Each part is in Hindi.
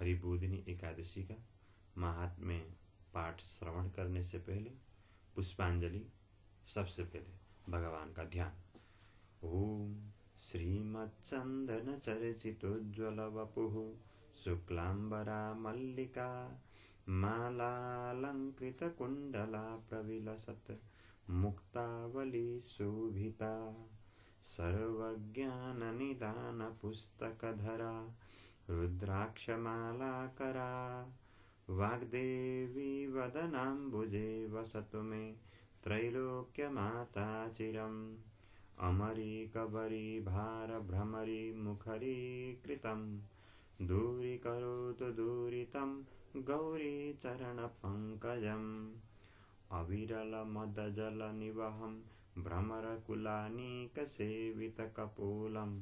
हरिबोधिनी एकादशी का महात्म्य पाठ श्रवण करने से पहले पुष्पांजलि। सबसे पहले भगवान का ध्यान। ओम श्रीमच्चंदन चर्चितोज्ज्वल वपुः शुक्लांबरा मल्लिका मालालंकृत कुंडला प्रविलसत् मुक्तावली शोभिता सर्वज्ञान निदान पुस्तकधरा रुद्राक्षमालाकरा वाग्देवी वदनाम्बुजे वसतु मे त्रैलोक्यमाता चिरम् अमरी कबरी भार भ्रमरी मुखरी कृतं दूरीकरोतु दूरितं गौरी चरण पंकजम् अविरल मदजल निवहं भ्रमरकुलानीक सेवित कपोलम्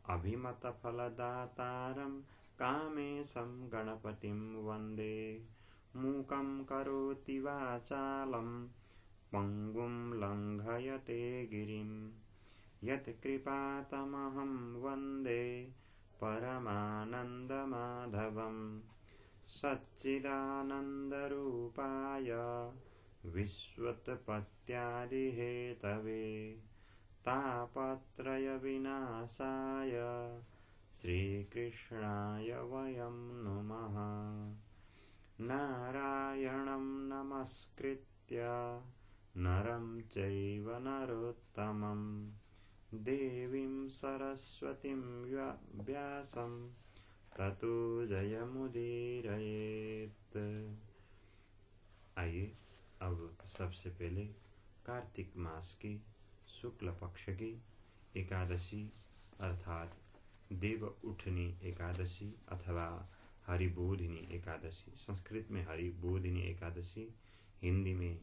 अभिमत फलदातारं कामेशं गणपतिं वन्दे। मूकं करोति वाचालं पंगुं लंघयते गिरिं यत्कृपातमहं वन्दे परमानन्दमाधवं सच्चिदानन्दरूपाय विश्वोत्पत्त्यादिहेतवे तापत्रयविनाशाय श्रीकृष्णाय वयं नुमः। नारायणं नमस्कृत्य नरं चैव नरोत्तमं देवीं सरस्वतीं व्यासं ततो जयमुदीरयेत्। आइए अब सबसे पहले कार्तिक मास की शुक्ल पक्ष की एकादशी अर्थात देव उठनी एकादशी अथवा हरिबोधिनी एकादशी, संस्कृत में हरिबोधिनी एकादशी, हिंदी में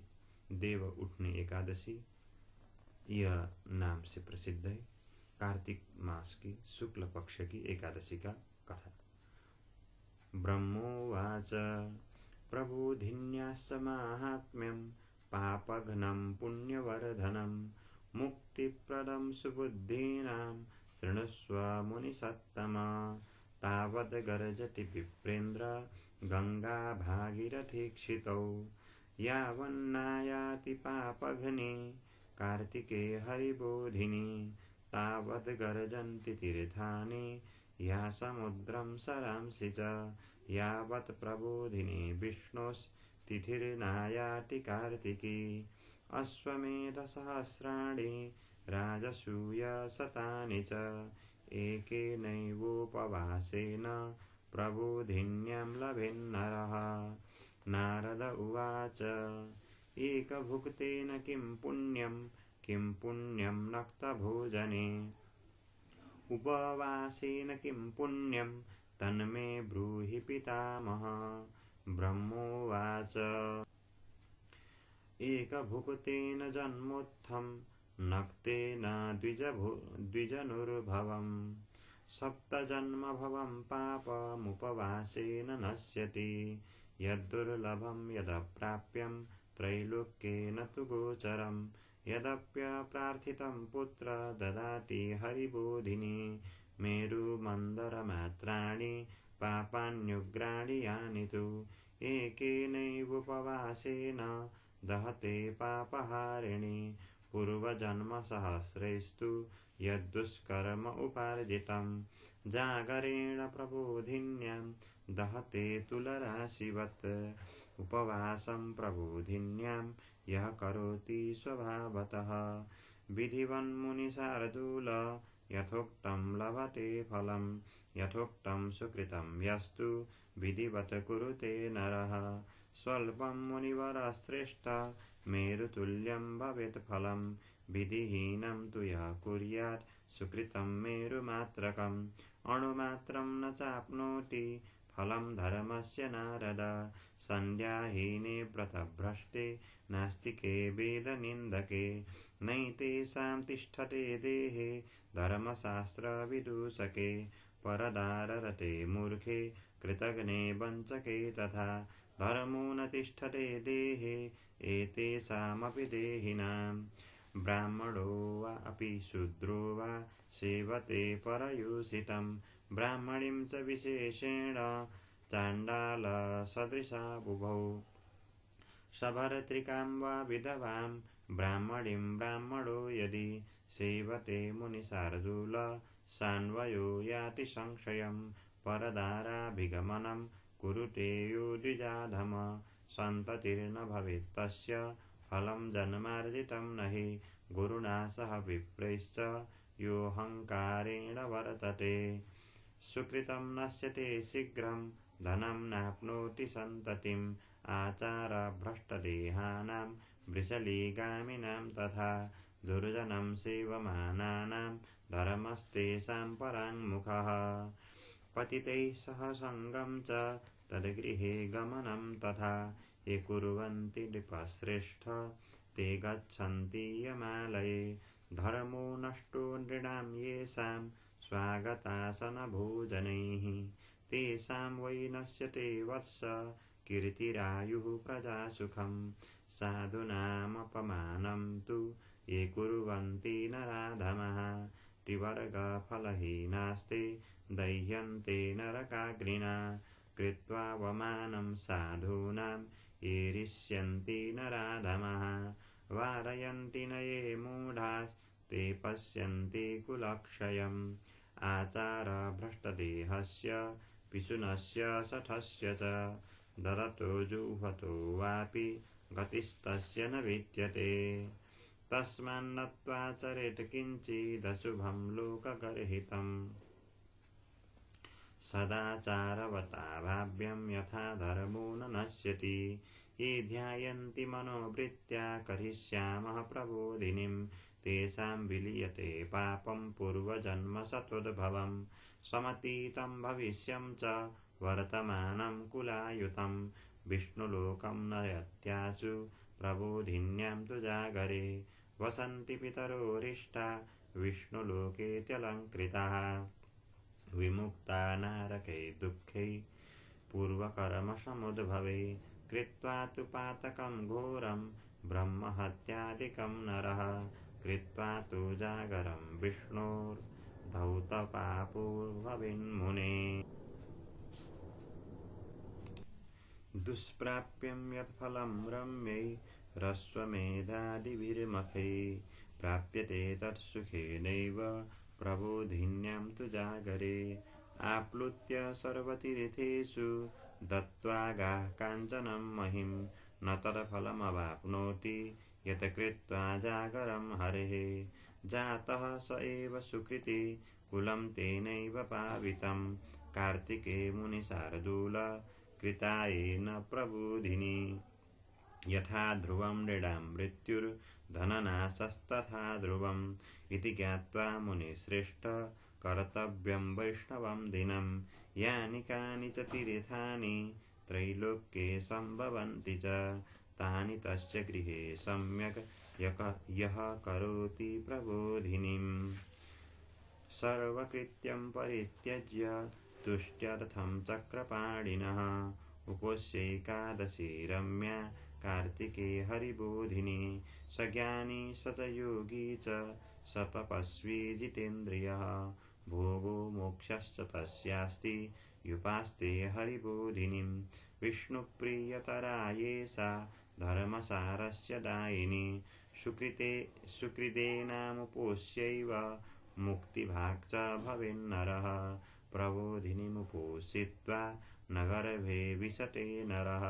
देव उठनी एकादशी, यह नाम से प्रसिद्ध है। कार्तिक मास की शुक्ल पक्ष की एकादशी का कथा। ब्रह्मोवाच प्रबोधिन्यास्य माहात्म्यं पापघ्नं पुण्यवर्धनं मुक्तिप्रदं सुबुद्धीनां शृणुष्व मुनिसत्तमा। तावद् गर्जति विप्रेन्द्र गंगा भागीरथीक्षितौ यावन्नायाति पापघ्ने कार्तिके हरिबोधिनी तावद् गर्जन्ति तीर्थानि या समुद्रं सरांसि च यावत् प्रबोधिनी विष्णोस्तिथिर्नायाति कार्तिकी अश्वमेधसहस्राणि राजसूय शतानि च एकेनैवोपवासेन प्रबोधिन्यां लभेन्नरः। नारद उवाच एकभुक्तेन किं पुण्यं नक्तभोजने उपवासेन किं पुण्यं तन्मे ब्रूहि पितामह। ब्रह्मोवाच एकभुक्तेन जन्मोत्थं नक्तेन द्विजनुर्भवम् सप्तजन्मभवं पापमुपवासेन नश्यति यद्दुर्लभं यदप्राप्यं त्रैलोक्येन तु गोचरं यदप्यप्रार्थितं पुत्र ददाति हरिबोधिनी मेरुमन्दरमात्राणि पापान्युग्राणि यानि तु एकेनैवोपवासेन दहते पापहारिणि पूर्वजन्मसहस्रेस्तु यद्दुष्कर्म उपार्जितं जागरेण प्रबोधिन्यां दहते तुलराशिवत्। उपवासं प्रबोधिन्यां यः करोति स्वभावतः विधिवन्मुनिशार्दूल यथोक्तं लभते फलं यथोक्तं सुकृतं यस्तु विधिवत् कुरुते नरः। स्वल्पं मुनिवरश्रेष्ठ मेरुतुल्यं भवेत् फलं विधिहीनं तु यः कुर्यात् सुकृतं मेरुमात्रकम् अणुमात्रं न चाप्नोति फलं धर्मस्य नारद। संध्याहीने व्रतभ्रष्टे नास्तिके वेदनिन्दके नैतेषां तिष्ठते देहे धर्मशास्त्रविदूषके परदाररते मूर्खे कृतघ्ने वञ्चके तथा धर्मो न तिष्ठते देहे एतेषामपि देहिनां। ब्राह्मणो वा अपि शूद्रो वा सेवते परयोषितं ब्राह्मणीं च विशेषेण चाण्डालसदृशा बुभौ सभर्तृकां वा विधवां ब्राह्मणीं ब्राह्मणो यदि सेवते मुनिशार्दूल सान्वयो याति संशयं परदाराभिगमनं कुरुते यो द्विजाधम सन्ततिर्न भवेत् तस्य फलं जन्मार्जितं न हि गुरुणा सह विप्रैश्च योऽहङ्कारेण वर्तते सुकृतं नश्यते शीघ्रं धनं नाप्नोति सन्ततिम् आचारभ्रष्टदेहानां वृषलीगामिनां तथा दुर्जनं सेवमानानां धर्मस्तेषां पराङ्मुखः पतितैः सह सङ्गं च तद्गृहे गमनं तथा ये कुर्वन्ति नृपश्रेष्ठ ते गच्छन्ति यमालये धर्मो नष्टो नृणां येषां स्वागतासनभोजनैः तेषां वै नश्यते वत्स कीर्तिरायुः प्रजासुखं साधूनामपमानं तु ये कुर्वन्ति नराधमः त्रिवर्गफलहीनास्ते दह्यन्ते नरकाग्निना कृत्वावमानं साधूनां ये रिष्यन्ति नराधमः वारयन्ति न ये मूढास्ते पश्यन्ति कुलक्षयम् आचारभ्रष्टदेहस्य पिशुनस्य शठस्य च ददतो जुह्वतो वापि गतिस्तस्य न विद्यते तस्मान्नत्वा चरेत् किञ्चिदशुभं लोकगर्हितम् सदाचारवता भाव्यं यथा धर्मो न नश्यति ये ध्यायन्ति मनोवृत्त्या करिष्यामः प्रबोधिनीं तेषां विलीयते पापं पूर्वजन्मसत्वद्भवं समतीतं भविष्यं च वर्तमानं कुलायुतं विष्णुलोकं नयत्यासु प्रबोधिन्यां तु जागरे वसन्ति पितरोरिष्टा विष्णुलोकेत्यलङ्कृताः विमुक्ता नारकै दुःखै पूर्वकर्मसमुद्भवे कृत्वा तु पातकं घोरं ब्रह्महत्यादिकं नरः कृत्वा तु जागरं विष्णोर्धौतपापो भवेन्मुने दुष्प्राप्यं यत्फलं रम्यै ह्रस्वमेधादिभिर्मखै प्राप्यते तत्सुखेनैव प्रबोधिन्यां तु जागरे आप्लुत्य सर्वतीर्थेषु दत्त्वा गाः काञ्चनं महिं न तत्फलमवाप्नोति यत् कृत्वा जागरं हरेः जातः स एव सुकृती कुलं तेनैव पावितं कार्तिके मुनिशार्दूल कृतायेन प्रबोधिनी यथा ध्रुवं नृणां मृत्युर्धननाशस्तथा ध्रुवम् इति ज्ञात्वा मुनिश्रेष्ठ कर्तव्यं वैष्णवं दिनं यानि कानि च तीर्थानि त्रैलोक्ये सम्भवन्ति च तानि तस्य गृहे सम्यक् यः करोति प्रबोधिनीम् सर्वकृत्यं परित्यज्य तुष्ट्यर्थं चक्रपाणिनः उपोष्यैकादशी रम्या कार्तिके हरिबोधिनी स ज्ञानी स च योगी च स तपस्वी जितेन्द्रियः भोगो मोक्षश्च तस्यास्ति युपास्ते हरिबोधिनीं विष्णुप्रियतरा ये सा धर्मसारस्य दायिनी सुकृतेनामुपोष्यैव मुक्तिभाक् च भवेन्नरः प्रबोधिनीमुपोषित्वा न गर्भे विशते नरः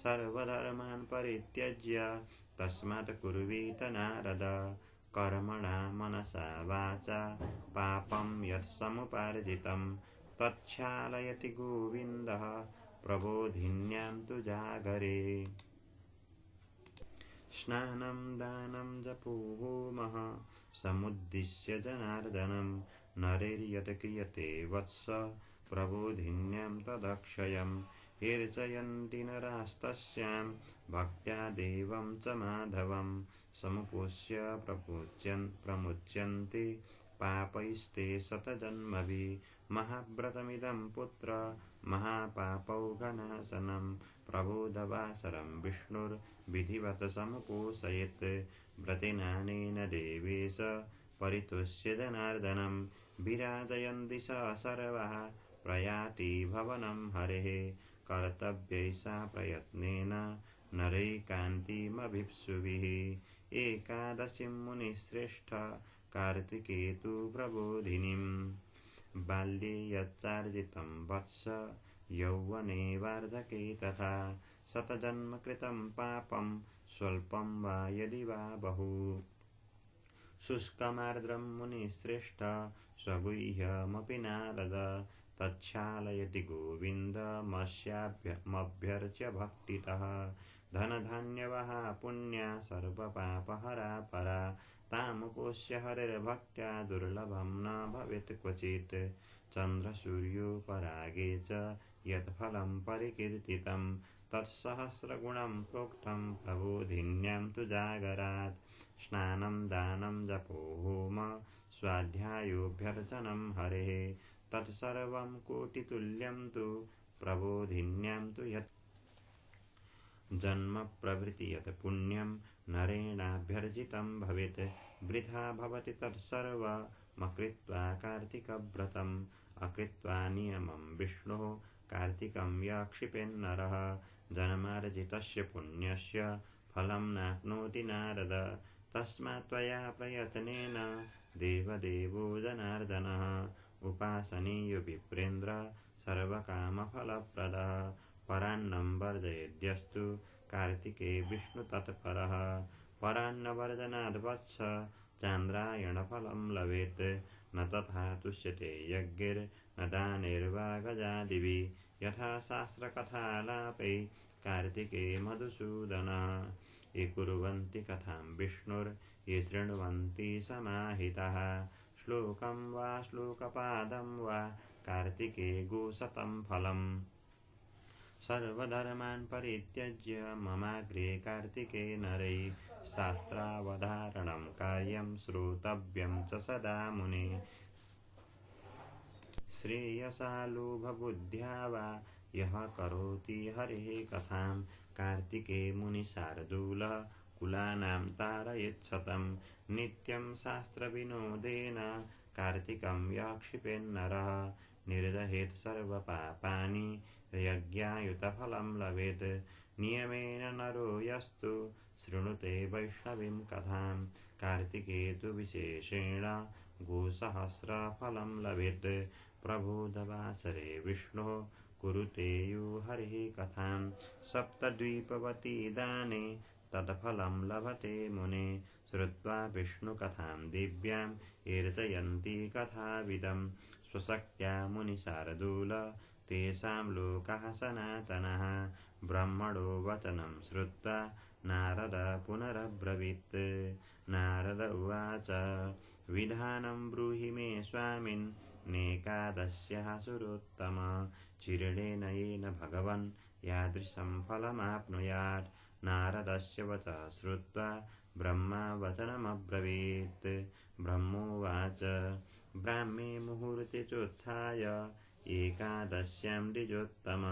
सर्वधर्मान् परित्यज्य तस्मात् कुर्वीत नारद कर्मणा मनसा वाचा पापं यत् समुपार्जितं तच्छालयति गोविन्दः प्रबोधिन्यां तु जागरे स्नानं दानं जपो होमः समुद्दिश्य जनार्दनं नरैर्यत् क्रियते वत्स प्रबोधिन्यां तदक्षयम् ईर्चयन्ति नरास्तस्यां भक्त्या देवं च माधवं समुपोष्य प्रमुच्यन्ते पापैस्ते शतजन्मभिः महाव्रतमिदं पुत्र महापापौघनाशनं प्रबोधवासरं विष्णुर्विधिवत् समुपोषयेत् व्रतेनानेन देवेश परितुष्य जनार्दनं विराजयन्ति स सर्वाः प्रयाति भवनं हरेः कर्तव्यैषा प्रयत्नेन नरैकान्तिमभिप्सुभिः एकादशीं मुनिश्रेष्ठ कार्तिके तु प्रबोधिनीम् बाल्ये यच्चार्जितं वत्स यौवने वार्धके तथा शतजन्म कृतं पापं स्वल्पं वा यदि वा बहु शुष्कमार्द्रं मुनिश्रेष्ठ स्वगुह्यमपि नारद तच्छालयति गोविन्दमस्याभ्यर्च्य भक्तितः धनधान्यवहा पुण्या सर्वपापहरा परा तामुपोष्य हरिर्भक्त्या दुर्लभं न भवेत् क्वचित् चन्द्रसूर्योपरागे च यत्फलं परिकीर्तितं तत्सहस्रगुणं प्रोक्तं प्रबोधिन्यां तु जागरात् स्नानं दानं जपो होम स्वाध्यायोऽभ्यर्चनं हरेः तत्सर्वं कोटितुल्यं तु प्रबोधिन्यां तु यत् जन्म प्रभृति यत् पुण्यं नरेणाभ्यर्जितं भवेत् वृथा भवति तत्सर्वमकृत्वा कार्तिकव्रतम् अकृत्वा नियमं विष्णोः कार्तिकं यक्षिपेन्नरः जन्मार्जितस्य पुण्यस्य फलं नाप्नोति नारद तस्मात् त्वया प्रयत्नेन देवदेवो जनार्दनः उपासनीयो विप्रेन्द्र सर्वकामफलप्रदः परान्नं वर्जयेद्यस्तु कार्तिके विष्णुतत्परः परान्नवर्जनाद्वत्स चान्द्रायणफलं लभेत् न तथा तुष्यते यज्ञैर्न दानैर्वा गजादिभिः यथा शास्त्रकथालापै कार्तिके मधुसूदन ये कुर्वन्ति कथां विष्णुर् ये शृण्वन्ति समाहिताः श्लोकं वा श्लोकपादं वा कार्तिके गोशतं फलम् सर्वधर्मान् परित्यज्य ममाग्रे कार्तिके नरै शास्त्रावधारणं कार्यं श्रोतव्यं च सदा मुने श्रेयसालोभबुद्ध्या वा यः करोति हरेः कथां कार्तिके मुनिशार्दूलः कुलानां तारयेच्छतं नित्यं शास्त्रविनोदेन कार्तिकं यः क्षिपेन्नरः निर्दहेत् सर्वपापानि यज्ञायुतफलं लभेत् नियमेन नरो यस्तु शृणुते वैष्णवीं कथां कार्तिके तु विशेषेण गोसहस्रफलं लभेत् प्रबोधवासरे विष्णुः कुरुते यो हरिः कथां सप्तद्वीपवती दाने तत्फलं लभते मुने श्रुत्वा विष्णुकथां दिव्यां ईर्जयन्ति कथाविदं स्वशक्त्या मुनिशार्दूल तेषां लोकः सनातनः ब्रह्मणो वचनं श्रुत्वा नारद पुनरब्रवीत् नारद उवाच विधानं ब्रूहि मे स्वामिन् नेकादश्यः सुरोत्तम चिरेण येन भगवन् यादृशं फलमाप्नुयात् नारदस्य वचः श्रुत्वा ब्रह्मा वचनमब्रवीत् ब्रह्मोवाच ब्राह्मे मुहूर्ते चोत्थाय एकादश्यां द्विजोत्तम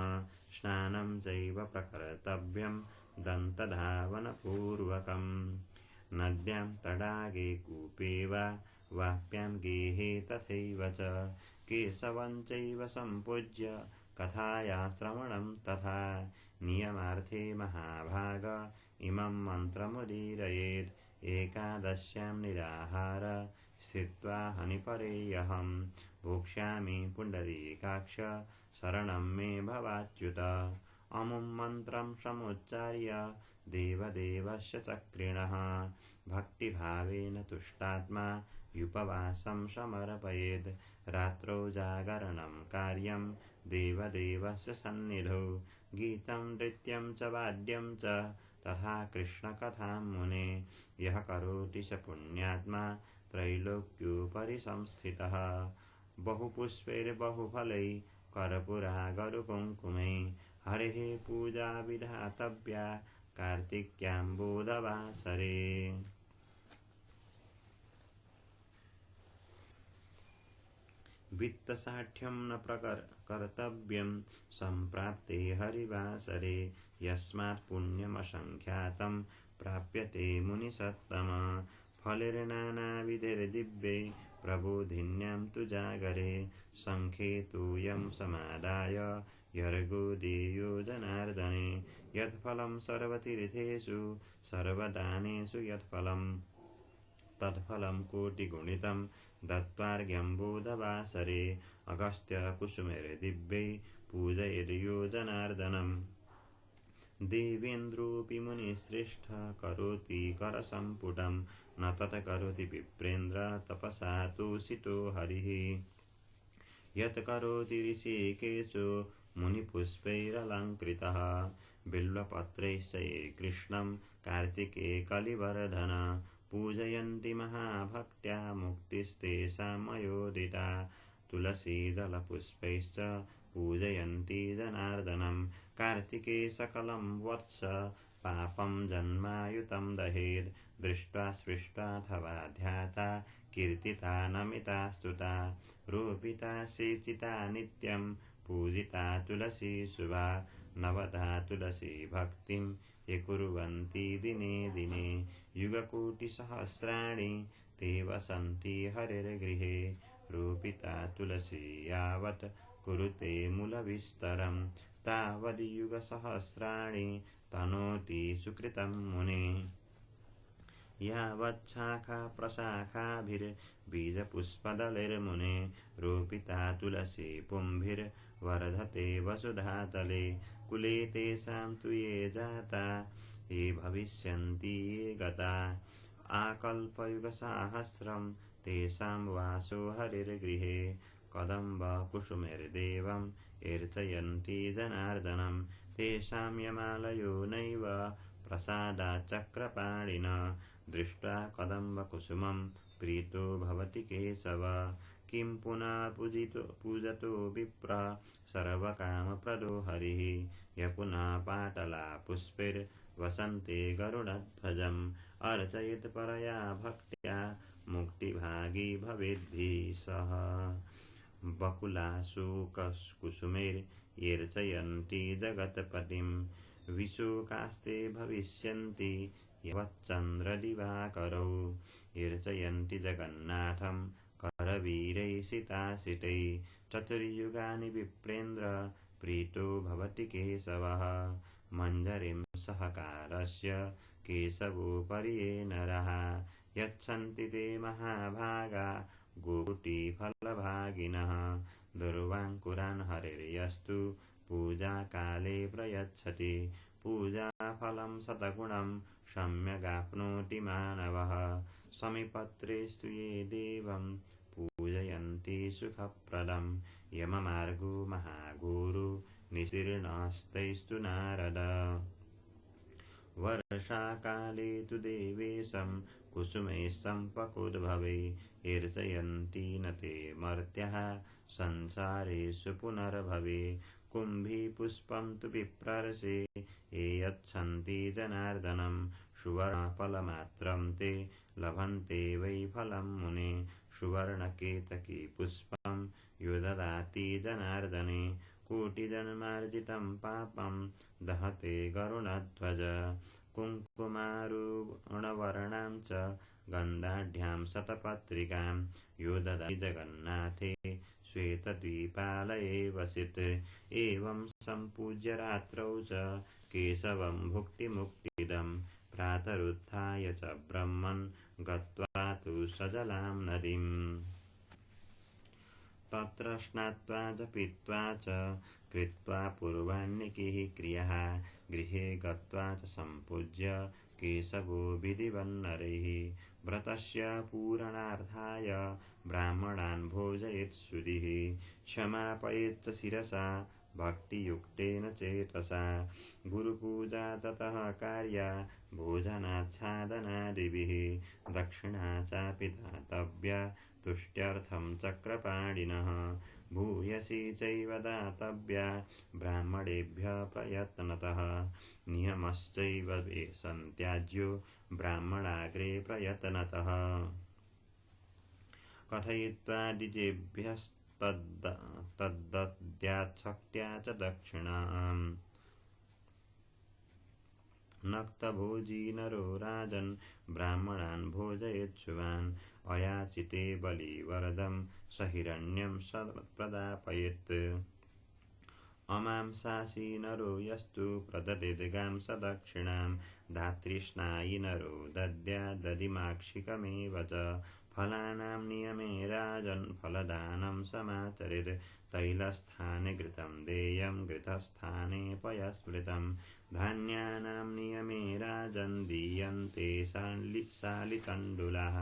स्नानं चैव प्रकर्तव्यं दन्तधावनपूर्वकं नद्यां तडागे कूपे वा वाप्यां गेहे तथैव च केशवं चैव सम्पूज्य कथायाश्रवणं तथा नियमार्थे महाभाग इमं मन्त्रमुदीरयेत् एकादश्यां निराहार स्थित्वा हनिपरेऽहं भोक्ष्यामि पुण्डरीकाक्ष शरणं मे भवाच्युत अमुं मन्त्रं समुच्चार्य देवदेवस्य चक्रिणः भक्तिभावेन तुष्टात्मा युपवासं समर्पयेत् रात्रौ जागरणं कार्यं देवदेवस्य सन्निधौ गीतं नृत्यं च वाद्यं च तथा कृष्णकथां मुने यः करोति स पुण्यात्मा त्रैलोक्योपरि संस्थितः बहुपुष्पैर्बहुफलैः कर्पूरागरुकुङ्कुमैः हरेः पूजा विधातव्या कार्तिक्याम्बोधवासरे वित्तसाठ्यं न कर्तव्यं सम्प्राप्ते हरिवासरे यस्मात् पुण्यमसङ्ख्यातं प्राप्यते मुनिसत्तम फलैर्नानाविधैर्दिव्यै प्रबोधिन्यां तु जागरे शङ्खे तु यं समादाय यर्गो देयो जनार्दने यत्फलं सर्वतीर्थेषु सर्वदानेषु यत्फलं तत्फलं कोटिगुणितं दत्त्वार्घ्यं बोधवासरे अगस्त्यकुसुमैर्दिव्यै पूजयेद्यो जनार्दनम् देवेन्द्रोऽपि मुनिश्रेष्ठ करोति करसम्पुटं न तत् करोति विप्रेन्द्र तपसा तोषितो हरिः यत् करोति ऋषिकेशो मुनिपुष्पैरलङ्कृतः बिल्वपत्रैश्च ये कृष्णं कार्तिके कलिवर्धन पूजयन्ति महाभक्त्या मुक्तिस्तेषां मयोदिता तुलसीदलपुष्पैश्च पूजयन्ति जनार्दनं कार्तिके सकलं वत्स पापं जन्मायुतं दहेद् दृष्ट्वा स्पृष्ट्वाथवा ध्याता कीर्तिता नमिता स्तुता रूपिता सेचिता नित्यं पूजिता तुलसी शुभा नवधा तुलसी भक्तिं ये कुर्वन्ति दिने दिने युगकोटिसहस्राणि ते वसन्ति हरिर्गृहे रूपिता तुलसी यावत् कुरुते मूलविस्तरं तावद्युगसहस्राणि तनोति सुकृतं मुने यावच्छाखा प्रशाखाभिर्बीजपुष्पदलैर्मुने रूपिता तुलसी पुंभिर्वर्धते वसुधातले कुले तेषां तु ये जाता ये भविष्यन्ति ये गता आकल्पयुगसाहस्रं तेषां वासो हरिर्गृहे कदम्बकुसुमैर्देवं अर्चयन्ति जनार्दनं तेषां यमालयो नैव प्रसादाच्चक्रपाणिन दृष्ट्वा कदम्बकुसुमं प्रीतो भवति केशव किं पुनः पूजतो विप्रः सर्वकामप्रदो हरिः य पुनः पाटला पुष्पैर्वसन्ते गरुडध्वजम् अर्चयेत् परया भक्त्या मुक्तिभागी भवेद्भिः सह बकुलाशोककुसुमैर्यर्चयन्ति जगत्पतिं विशोकास्ते भविष्यन्ति यवच्चन्द्रदिवाकरौ यर्चयन्ति जगन्नाथं करवीरैसितासितै चतुर्युगानि विप्रेन्द्र प्रीतो भवति केशवः मञ्जरीं सहकारस्य केशवोपरि ये नरः यच्छन्ति ते महाभागा गोकुटीफलभागिनः दुर्वाङ्कुरान् हरिर्यस्तु पूजाकाले प्रयच्छति पूजाफलं शतगुणं सम्यगाप्नोति मानवः समीपत्रेस्तु ये देवं पूजयन्ति सुखप्रदं यममार्गो महागुरु निशीर्णस्तैस्तु नारद वर्षाकाले तु देवेशं कुसुमैः सम्पकोद्भवे अर्चयन्ति न ते मर्त्याः संसारेषु पुनर्भवे कुम्भीपुष्पं तु विप्रर्षे ये यच्छन्ति जनार्दनं सुवर्णफलमात्रं ते लभन्ते वै फलं मुने सुवर्णकेतकी पुष्पं यो ददाति जनार्दने कोटिजन्मार्जितं पापं दहते गरुडध्वज कुङ्कुमारुणवर्णां च गन्धाढ्यां शतपत्रिकां यो ददाति जगन्नाथे श्वेतद्वीपालये वसित् एवं सम्पूज्य रात्रौ च केशवं भुक्तिमुक्तिदं प्रातरुत्थाय च ब्रह्मन् गत्वा तु सजलां नदीम् तत्र स्नात्वा जपित्वा च कृत्वा पूर्वाण्यकिः क्रियः गृहे गत्वा च सम्पूज्य केशवो विधिवन्नरैः व्रतस्य पूरणार्थाय ब्राह्मणान् भोजयेत् सुधिः क्षमापयेच्च शिरसा भक्तियुक्तेन चेतसा गुरुपूजा ततः कार्या भोजनाच्छादनादिभिः दक्षिणा चापि दातव्या तुष्ट्यर्थं चक्रपाणिनः भूयसी चैव दातव्या ब्राह्मणेभ्यः प्रयत्नतः नियमश्चैव सन्त्याज्यो ब्राह्मणाग्रे प्रयत्नतः कथयित्वा द्विजेभ्यस्तद्दद्याच्छक्त्या च दक्षिणाम् नक्तभोजी नरो राजन् ब्राह्मणान् भोजयेच्छुवान् अयाचिते बलिवरदं स हिरण्यं प्रदापयेत् अमांसासि नरो यस्तु प्रददिद्गां स दक्षिणां धातृष्णायि नरो दद्याददिमाक्षिकमेव च फलानां नियमे राजन् फलदानं समाचरेत् तैलस्थाने घृतं देयं घृतस्थाने पयस्मृतं धान्यानां नियमे राजन् दीयन्ते शालितण्डुलाः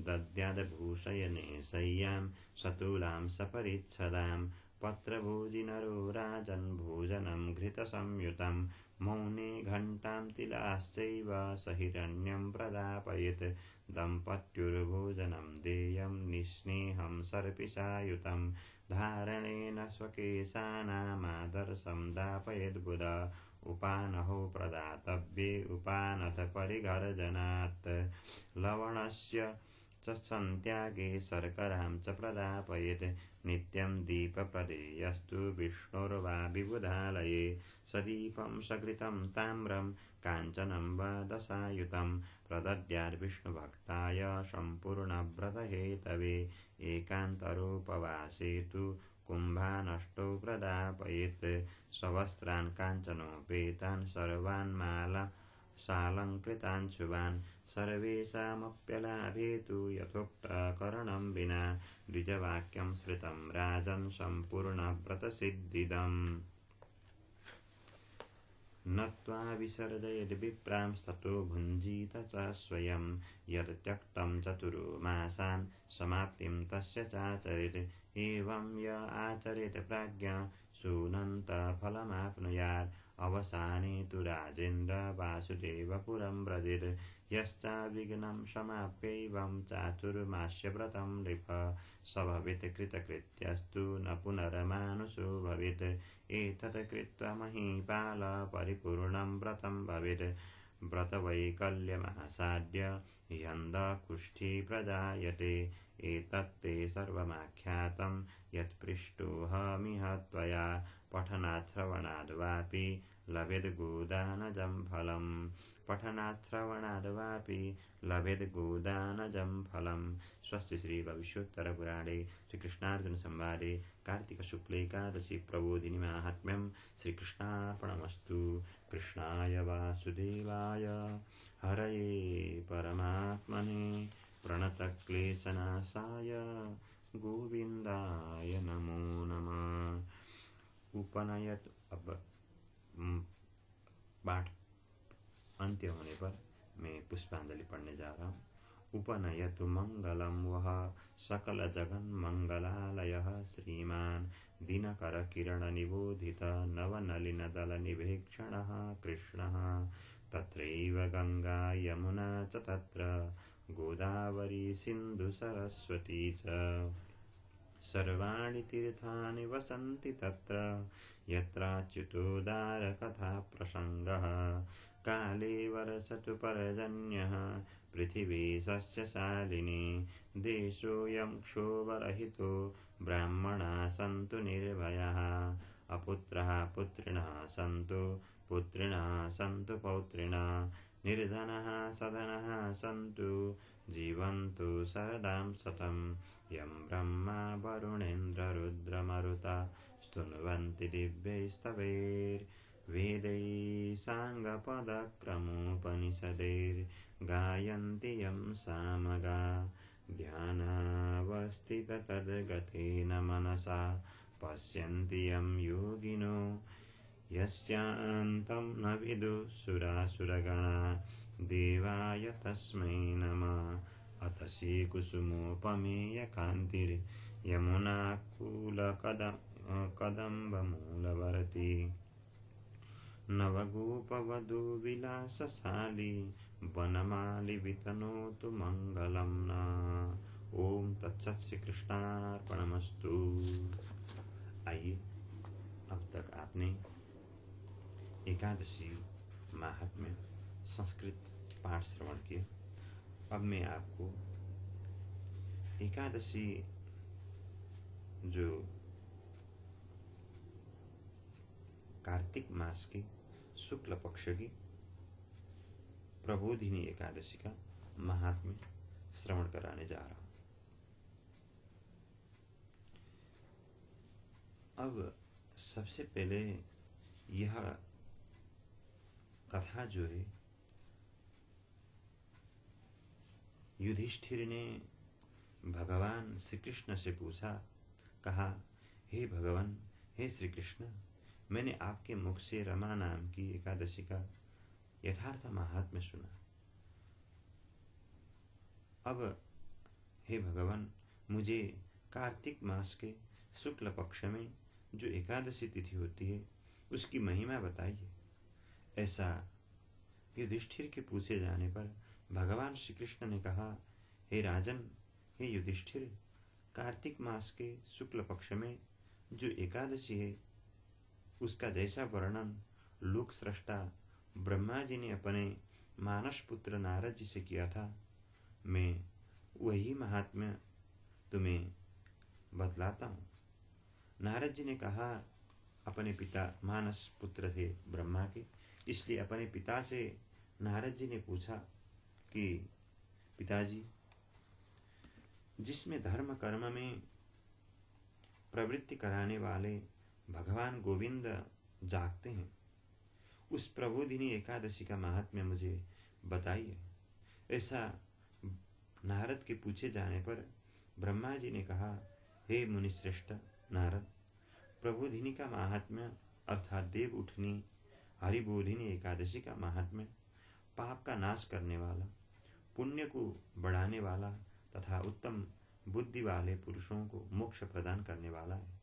दद्याद्भूषयने शय्यां सतुलां सपरिच्छदां पत्रभोजि नरो राजन् भोजनं घृतसंयुतं मौने घण्टां तिलाश्चैव स हिरण्यं प्रदापयेत् दम्पत्युर्भोजनं देयं निःस्नेहं सर्पिषायुतं धारणेन स्वकेशानामादर्शं दापयेद्बुध उपानहो प्रदातव्ये उपानथ परिघर्जनात् लवणस्य च सन्त्यागे शर्करां च प्रदापयेत् नित्यं दीपप्रदेयस्तु विष्णुर्वा विबुधालये सदीपं सकृतं ताम्रं काञ्चनं वा दशायुतं प्रदद्याद्विष्णुभक्ताय सम्पूर्णव्रतहेतवे एकान्तरोपवासे तु कुम्भानष्टौ प्रदापयेत् सवस्त्रान् काञ्चनोपेतान् सर्वान् माला सालङ्कृतांशुवान् सर्वेषामप्यलाभे तु यथोक्तकरणं विना द्विजवाक्यं स्मृतं राजन् सम्पूर्णव्रतसिद्धिदम् नत्वा विसर्जयद्विप्रांस्ततो भुञ्जीत च स्वयं यत्त्यक्तं चतुर्मासान् समाप्तिं तस्य चाचरेत् एवं य आचरेत् प्राज्ञा सुनन्तफलमाप्नुयात् अवसाने तु राजेन्द्र वासुदेवपुरं व्रजेत् यश्चाविघ्नं समाप्यैवं चातुर्मास्यव्रतं नृप स भवेत् कृतकृत्यस्तु न पुनर्मानुषो भवेत् एतत् कृत्वा महीपाल परिपूर्णं व्रतं भवेत् व्रतवैकल्यमासाद्य ह्यन्धकुष्ठी प्रजायते एतत्ते सर्वमाख्यातं यत्पृष्टोऽहमिह त्वया पठनाश्रवणाद्वापि लभेद्गोदानजं फलं पठनाश्रवणाद्वापि लभेद्गोदानजं फलं स्वस्ति श्री भविष्योत्तरपुराणे श्रीकृष्णार्जुनसंवादे कार्तिकशुक्लैकादशी प्रबोधिनी माहात्म्यं श्रीकृष्णार्पणमस्तु। कृष्णाय वासुदेवाय हरये परमात्मने प्रणतक्लेशनाशाय गोविन्दाय नमो नमः। उपनयत अब पाठ अंत्य होने पर मैं पुष्पांजलि पढ़ने जा रहा हूँ। उपनयतु मंगलम वह सकल जगन मंगलालयः श्रीमान दिनकर किरण निबोधित नवनलिन दल निभीक्षणः कृष्णः तत्रैव गंगा यमुना च तत्र गोदावरी सिंधु सरस्वती च सर्वाणि तीर्थानि वसन्ति तत्र यत्राच्युतोदार कथा प्रसंगः काले वर्षतु पर्जन्यः पृथिवी सस्यशालिनी देशोऽयं क्षोभरहितो ब्राह्मणाः सन्तु निर्भयाः अपुत्रः पुत्रिणः सन्तु पुत्रिणः सन्तु पौत्रिणः निर्धनः सधनः सन्तु जीवन्तु शरदां शतं यं ब्रह्मा वरुणेन्द्र रुद्रमरुता स्तुन्वन्ति दिव्यैस्तवैर्वेदैः साङ्गपदक्रमोपनिषदैर्गायन्ति यं सामगा ध्यानावस्थिततद्गतेन मनसा पश्यन्ति यं योगिनो यस्यान्तं न विदुः सुरासुरगणा देवाय तस्मै नमः। अथ श्रीकुसुमोपमेयकान्तिर्यमुनाकूलकदम्बमूलवर्ती नवगोपवधूविलासशाली वनमाली वितनोतु मंगलं न। ओम तत्सत् श्री कृष्णार्पणमस्तु। आइए, अब तक आपने एकादशी महात्म्य संस्कृत पाठ श्रवण किया। अब मैं आपको एकादशी जो कार्तिक मास की शुक्ल पक्ष की प्रबोधिनी एकादशी का महात्म्य श्रवण कराने जा रहा हूं। अब सबसे पहले यह कथा जो है, युधिष्ठिर ने भगवान श्री कृष्ण से पूछा, कहा, हे भगवान, हे श्री कृष्ण, मैंने आपके मुख से रमा नाम की एकादशी का यथार्थ महात्म्य सुना। अब हे भगवान, मुझे कार्तिक मास के शुक्ल पक्ष में जो एकादशी तिथि होती है उसकी महिमा बताइए। ऐसा युधिष्ठिर के पूछे जाने पर भगवान श्री कृष्ण ने कहा, हे राजन, हे युधिष्ठिर, कार्तिक मास के शुक्ल पक्ष में जो एकादशी है उसका जैसा वर्णन लोक सृष्टा ब्रह्मा जी ने अपने मानस पुत्र नारद जी से किया था, मैं वही महात्म्य तुम्हें बतलाता हूँ। नारद जी ने कहा, अपने पिता मानस पुत्र थे ब्रह्मा के, इसलिए अपने पिता से नारद जी ने पूछा कि पिताजी, जिसमें धर्म कर्म में प्रवृत्ति कराने वाले भगवान गोविंद जागते हैं, उस प्रबोधिनी एकादशी का महात्म्य मुझे बताइए। ऐसा नारद के पूछे जाने पर ब्रह्मा जी ने कहा, हे मुनिश्रेष्ठ नारद, प्रबोधिनी का महात्म्य अर्थात देव उठनी हरिबोधिनी एकादशी का महात्म्य पाप का नाश करने वाला, पुण्य को बढ़ाने वाला तथा उत्तम बुद्धि वाले पुरुषों को मोक्ष प्रदान करने वाला है।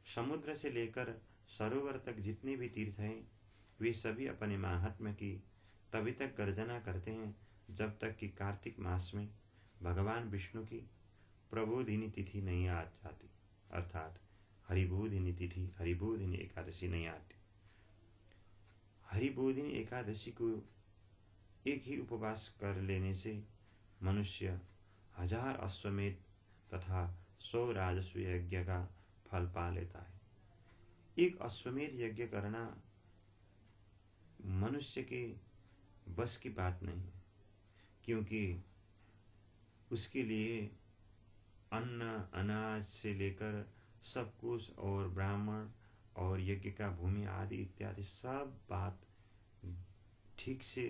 समुद्र से लेकर सरोवर तक जितने भी तीर्थ हैं वे सभी अपने महात्म्य की तभी तक गर्जना करते हैं जब तक कि कार्तिक मास में भगवान विष्णु की प्रबोधिनी तिथि नहीं आ जाती, अर्थात हरिबोधिनी तिथि, हरिबोधिनी एकादशी नहीं आती। हरिबोधिनी एकादशी को एक ही उपवास कर लेने से मनुष्य 1000 अश्वमेध तथा 100 राजस्व यज्ञ का फल पा लेता है। एक अश्वमेध यज्ञ करना मनुष्य के बस की बात नहीं है, क्योंकि उसके लिए अन्न अनाज से लेकर सब कुछ और ब्राह्मण और यज्ञ का भूमि आदि इत्यादि सब बात ठीक से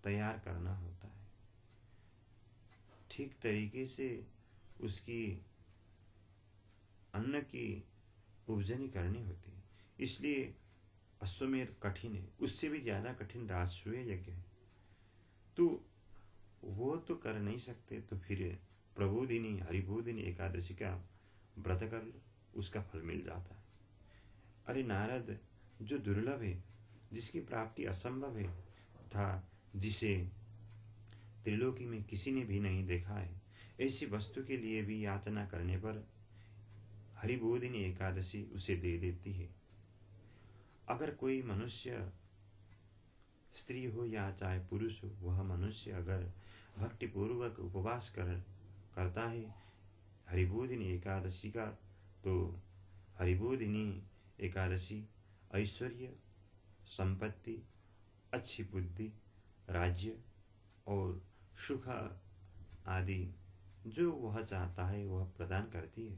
तैयार करना होता है, ठीक तरीके से उसकी अन्न की उपजनी करनी होती है। इसलिए अश्वमेध कठिन है, उससे भी ज़्यादा कठिन राजसूय यज्ञ है। तो वो तो कर नहीं सकते, तो फिर प्रबोधिनी हरिबोधिनी एकादशी का व्रत कर लो, उसका फल मिल जाता है। अरे नारद, जो दुर्लभ है, जिसकी प्राप्ति असंभव है तथा जिसे त्रिलोकी में किसी ने भी नहीं देखा है, ऐसी वस्तु के लिए भी याचना करने पर हरिबोधिनी एकादशी उसे दे देती है। अगर कोई मनुष्य, स्त्री हो या चाहे पुरुष हो, वह मनुष्य अगर भक्तिपूर्वक उपवास करता है हरिबोधिनी एकादशी का, तो हरिबोधिनी एकादशी ऐश्वर्य, संपत्ति, अच्छी बुद्धि, राज्य और सुख आदि जो वह चाहता है वह प्रदान करती है।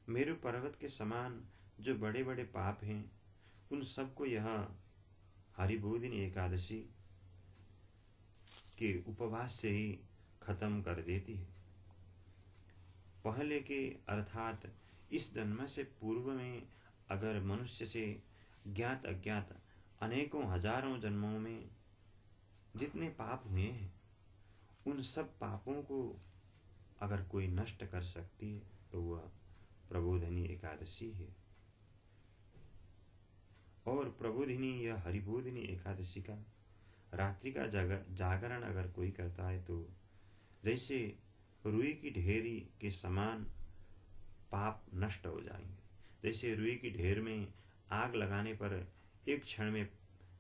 मेरु पर्वत के समान जो बड़े बड़े पाप हैं उन सबको यह हरिबोधिनी एकादशी के उपवास से ही खत्म कर देती है। पहले के अर्थात इस जन्म से पूर्व में अगर मनुष्य से ज्ञात अज्ञात अनेकों हजारों जन्मों में जितने पाप हुए हैं उन सब पापों को अगर कोई नष्ट कर सकती है तो वह प्रबोधिनी एकादशी है। और प्रबोधिनी या हरिबोधिनी एकादशी का रात्रि का जागरण अगर कोई करता है तो जैसे रुई की ढेरी के समान पाप नष्ट हो जाएंगे। जैसे रुई की ढेर में आग लगाने पर एक क्षण में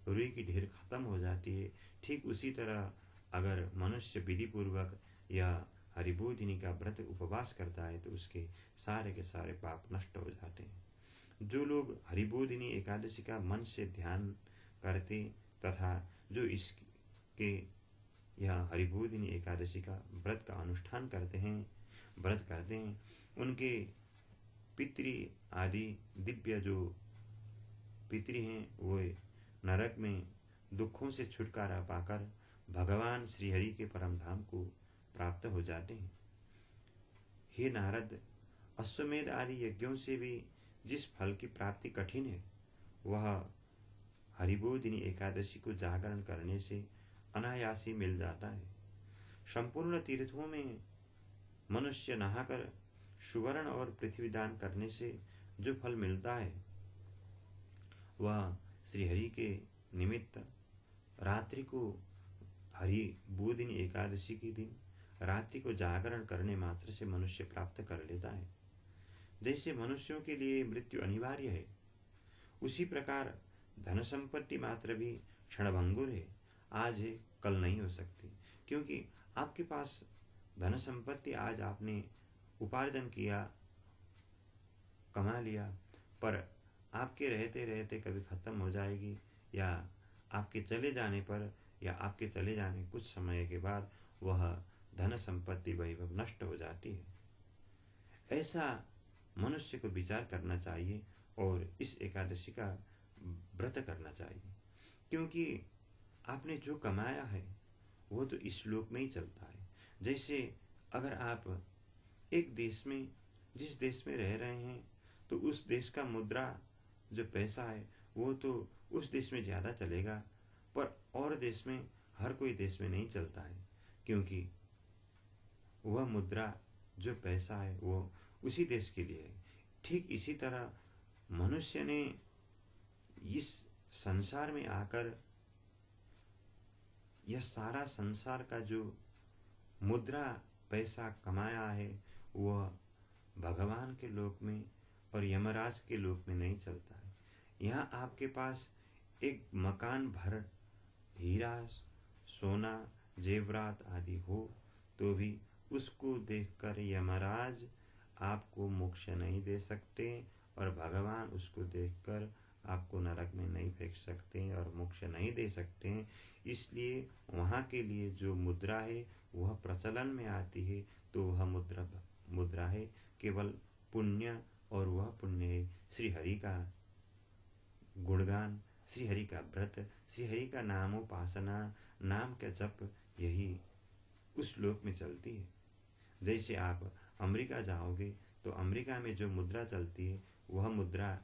रुई की ढेर खत्म हो जाती है, ठीक उसी तरह अगर मनुष्य विधि पूर्वक या हरिबोधिनी का व्रत उपवास करता है तो उसके सारे के सारे पाप नष्ट हो जाते हैं। जो लोग हरिबोधिनी एकादशी का मन से ध्यान करते तथा जो के यह हरिबोधिनी एकादशी का व्रत का अनुष्ठान करते हैं, उनके पितृ आदि दिव्य जो पितृ हैं वो नरक में दुखों से छुटकारा पाकर भगवान श्री हरि के परम धाम को प्राप्त हो जाते हैं। हे नारद, अश्वमेध आदि यज्ञों से भी जिस फल की प्राप्ति कठिन है, वह हरिबोधिनी एकादशी को जागरण करने से अनायास ही मिल जाता है। संपूर्ण तीर्थों में मनुष्य नहाकर सुवर्ण और पृथ्वी दान करने से जो फल मिलता है, वह श्रीहरि के निमित्त रात्रि को हरिबोधिनी एकादशी के दिन रात्रि को जागरण करने मात्र से मनुष्य प्राप्त कर लेता है। जैसे मनुष्यों के लिए मृत्यु अनिवार्य है, उसी प्रकार धन संपत्ति मात्र भी क्षणभंगुर है, आज है कल नहीं हो सकती। क्योंकि आपके पास धन संपत्ति आज आपने उपार्जन किया, कमा लिया, पर आपके रहते रहते कभी खत्म हो जाएगी, या आपके चले जाने पर, या आपके चले जाने कुछ समय के बाद वह धन संपत्ति वैभव नष्ट हो जाती है। ऐसा मनुष्य को विचार करना चाहिए और इस एकादशी का व्रत करना चाहिए, क्योंकि आपने जो कमाया है वो तो इस लोक में ही चलता है। जैसे अगर आप एक देश में, जिस देश में रह रहे हैं, तो उस देश का मुद्रा जो पैसा है वो तो उस देश में ज़्यादा चलेगा, पर और देश में, हर कोई देश में नहीं चलता है, क्योंकि वह मुद्रा जो पैसा है वो उसी देश के लिए है। ठीक इसी तरह मनुष्य ने इस संसार में आकर यह सारा संसार का जो मुद्रा पैसा कमाया है वह भगवान के लोक में और यमराज के लोक में नहीं चलता है। यहाँ आपके पास एक मकान भर हीरा, सोना, जेवरात आदि हो तो भी उसको देखकर यमराज आपको मोक्ष नहीं दे सकते, और भगवान उसको देखकर आपको नरक में नहीं फेंक सकते और मोक्ष नहीं दे सकते। इसलिए वहाँ के लिए जो मुद्रा है वह प्रचलन में आती है, तो वह मुद्रा है केवल पुण्य, और वह पुण्य है श्री हरि का गुणगान, श्री हरि का व्रत, श्री हरि का नामोपासना, नाम का जप, यही उस लोक में चलती है। जैसे आप अमेरिका जाओगे तो अमेरिका में जो मुद्रा चलती है वह मुद्रा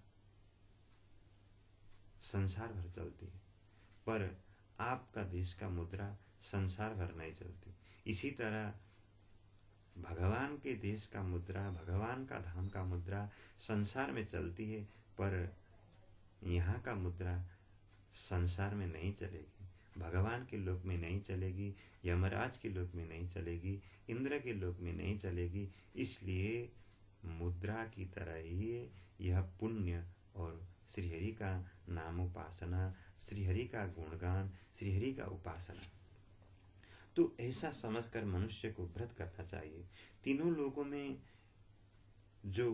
संसार भर चलती है, पर आपका देश का मुद्रा संसार भर नहीं चलती। इसी तरह भगवान के देश का मुद्रा, भगवान का धाम का मुद्रा संसार में चलती है, पर यहाँ का मुद्रा संसार में नहीं चलेगी, भगवान के लोक में नहीं चलेगी, यमराज के लोक में नहीं चलेगी, इंद्र के लोक में नहीं चलेगी। इसलिए मुद्रा की तरह ही यह पुण्य और श्रीहरि का नामोपासना, श्रीहरि का गुणगान, श्रीहरि का उपासना, तो ऐसा समझकर मनुष्य को व्रत करना चाहिए। तीनों लोगों में जो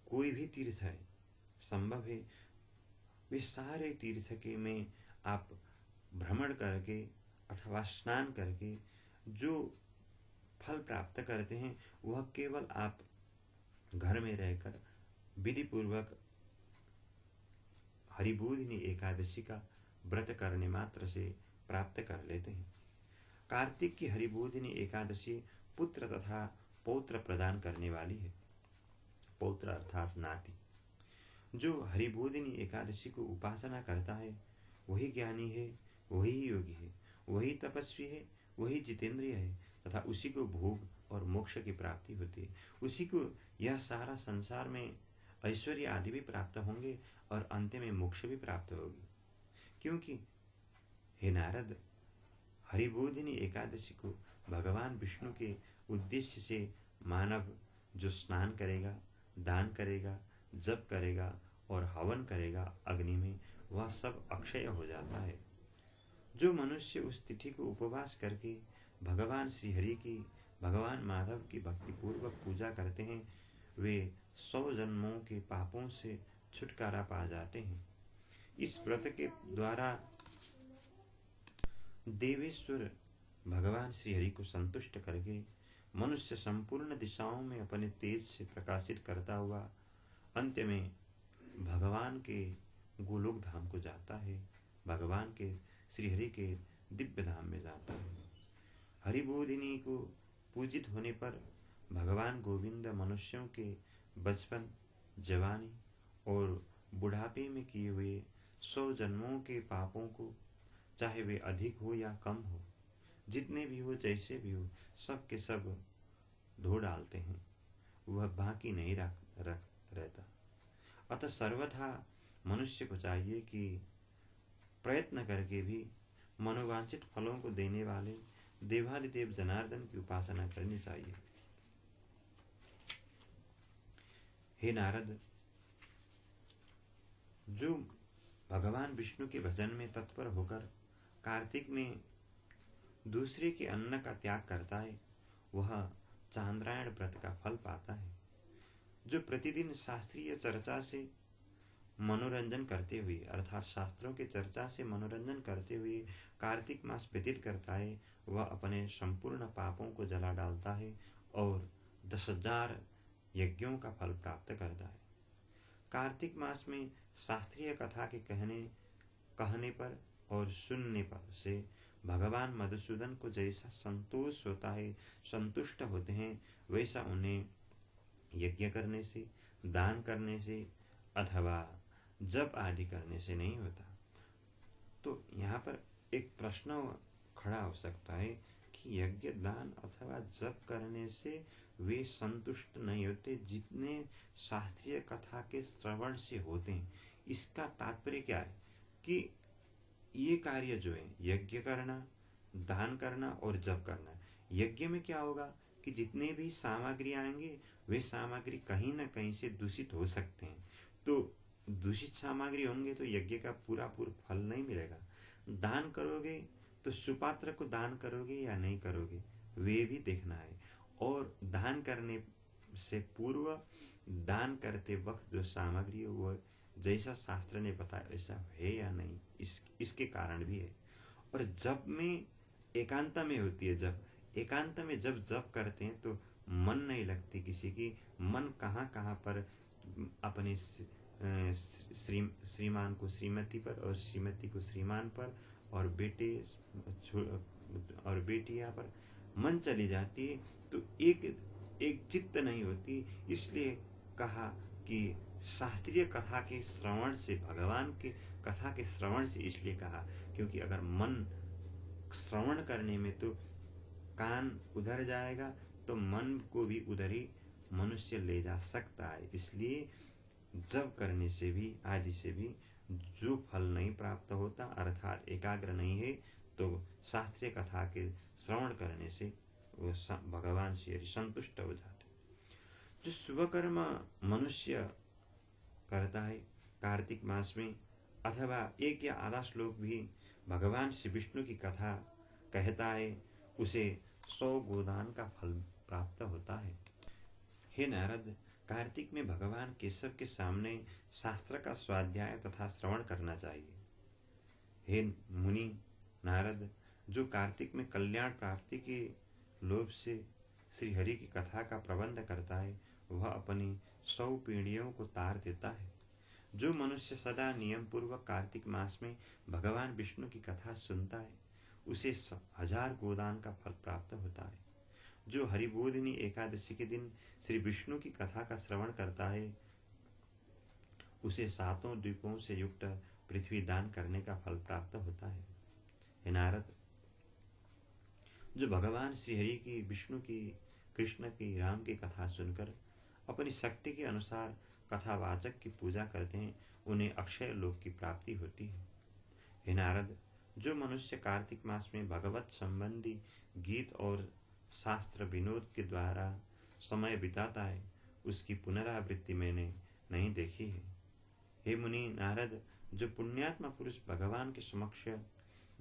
कोई भी तीर्थ है संभव है, वे सारे तीर्थ के में आप भ्रमण करके अथवा स्नान करके जो फल प्राप्त करते हैं वह केवल आप घर में रहकर विधि पूर्वक हरिबोधिनी एकादशी का व्रत करने मात्र से प्राप्त कर लेते हैं। कार्तिक की हरिबोधिनी एकादशी पुत्र तथा पौत्र प्रदान करने वाली है। पौत्र अर्थात नाती। जो हरिबोधिनी एकादशी को उपासना करता है वही ज्ञानी है, वही योगी है, वही तपस्वी है, वही जितेंद्रिय है, तथा उसी को भोग और मोक्ष की प्राप्ति होती है। उसी को यह सारा संसार में ऐश्वर्य आदि भी प्राप्त होंगे और अंत में मोक्ष भी प्राप्त होगी। क्योंकि हे नारद, हरिबोधिनी एकादशी को भगवान विष्णु के उद्देश्य से मानव जो स्नान करेगा, दान करेगा, जप करेगा और हवन करेगा अग्नि में, वह सब अक्षय हो जाता है। जो मनुष्य उस तिथि को उपवास करके भगवान श्रीहरि की, भगवान माधव की भक्ति पूर्वक पूजा करते हैं, वे 100 जन्मों के पापों से छुटकारा पा जाते हैं। इस व्रत के द्वारा देवेश्वर भगवान श्रीहरि को संतुष्ट करके मनुष्य संपूर्ण दिशाओं में अपने तेज से प्रकाशित करता हुआ अंत में भगवान के गोलोक धाम को जाता है, भगवान के श्रीहरि के दिव्य धाम में जाता है। हरिबोधिनी को पूजित होने पर भगवान गोविंद मनुष्यों के बचपन, जवानी और बुढ़ापे में किए हुए 100 जन्मों के पापों को, चाहे वे अधिक हो या कम हो, जितने भी हो, जैसे भी हो, सब के सब धो डालते हैं, वह बाकी नहीं रहता। अतः सर्वथा मनुष्य को चाहिए कि प्रयत्न करके भी मनोवांछित फलों को देने वाले देवादिदेव जनार्दन की उपासना करनी चाहिए। हे नारद, जो भगवान विष्णु के भजन में तत्पर होकर कार्तिक में दूसरे के अन्न का त्याग करता है, वह चांद्रायण व्रत का फल पाता है। जो प्रतिदिन शास्त्रीय चर्चा से मनोरंजन करते हुए, अर्थात शास्त्रों के चर्चा से मनोरंजन करते हुए कार्तिक मास व्यतीत करता है, वह अपने संपूर्ण पापों को जला डालता है और 10,000 यज्ञों का फल प्राप्त करता है। कार्तिक मास में शास्त्रीय कथा के कहने पर और सुनने पर से भगवान मधुसूदन को जैसा संतोष होता है, संतुष्ट होते हैं, वैसा उन्हें यज्ञ करने से, दान करने से अथवा जप आदि करने से नहीं होता। तो यहाँ पर एक प्रश्न खड़ा हो सकता है कि यज्ञ, दान अथवा जप करने से वे संतुष्ट नहीं होते जितने शास्त्रीय कथा के श्रवण से होते हैं। इसका तात्पर्य क्या है कि ये कार्य जो है, यज्ञ करना, दान करना और जप करना, यज्ञ में क्या होगा कि जितने भी सामग्री आएंगे वे सामग्री कहीं ना कहीं से दूषित हो सकते हैं। तो दूषित सामग्री होंगे तो यज्ञ का पूरा फल नहीं मिलेगा। दान करोगे तो सुपात्र को दान करोगे या नहीं करोगे, वे भी देखना है। और दान करने से पूर्व, दान करते वक्त जो सामग्री है वो जैसा शास्त्र ने बताया वैसा है या नहीं, इसके कारण भी है। और जब में एकांत में होती है, जब एकांत में जब जप करते हैं तो मन नहीं लगती किसी की, मन कहाँ कहाँ पर अपने श्रीमान को श्रीमती पर और श्रीमती को श्रीमान पर और बेटे और बेटियां पर मन चली जाती है, तो एक चित्त नहीं होती। इसलिए कहा कि शास्त्रीय कथा के श्रवण से, भगवान के कथा के श्रवण से इसलिए कहा क्योंकि अगर मन श्रवण करने में तो कान उधर जाएगा तो मन को भी उधर ही मनुष्य ले जा सकता है। इसलिए जब करने से भी, आदि से भी जो फल नहीं प्राप्त होता, अर्थात एकाग्र नहीं है, तो शास्त्रीय कथा के श्रवण करने से वो भगवान श्री हरि संतुष्ट हो जाते। जो शुभ कर्म मनुष्य करता है कार्तिक मास में, अथवा एक या आधा श्लोक भी भगवान श्री विष्णु की कथा कहता है, उसे 100 गोदान का फल प्राप्त होता है। हे नारद, कार्तिक में भगवान केशव के सामने शास्त्र का स्वाध्याय तथा श्रवण करना चाहिए। हे मुनि नारद, जो कार्तिक में कल्याण प्राप्ति के लोभ से श्री हरि की कथा का प्रबंध करता है, वह अपनी 100 पीढ़ियों को तार देता है। जो मनुष्य सदा नियम पूर्वक कार्तिक मास में भगवान विष्णु की कथा सुनता है, उसे 1000 गोदान का फल प्राप्त होता है। जो हरिबोधिनी एकादशी के दिन श्री विष्णु की कथा का श्रवण करता है, उसे 7 द्वीपों से युक्त पृथ्वी दान करने का फल प्राप्त होता है। हे नारद, जो भगवान श्री हरि की, विष्णु की, कृष्ण की, राम की कथा सुनकर अपनी शक्ति के अनुसार कथावाचक की पूजा करते हैं, उन्हें अक्षय लोक की प्राप्ति होती है। हे नारद, जो मनुष्य कार्तिक मास में भगवत संबंधी गीत और शास्त्र विनोद के द्वारा समय बिताता है, उसकी पुनरावृत्ति मैंने नहीं देखी है। हे मुनि नारद, जो पुण्यात्मा पुरुष भगवान के समक्ष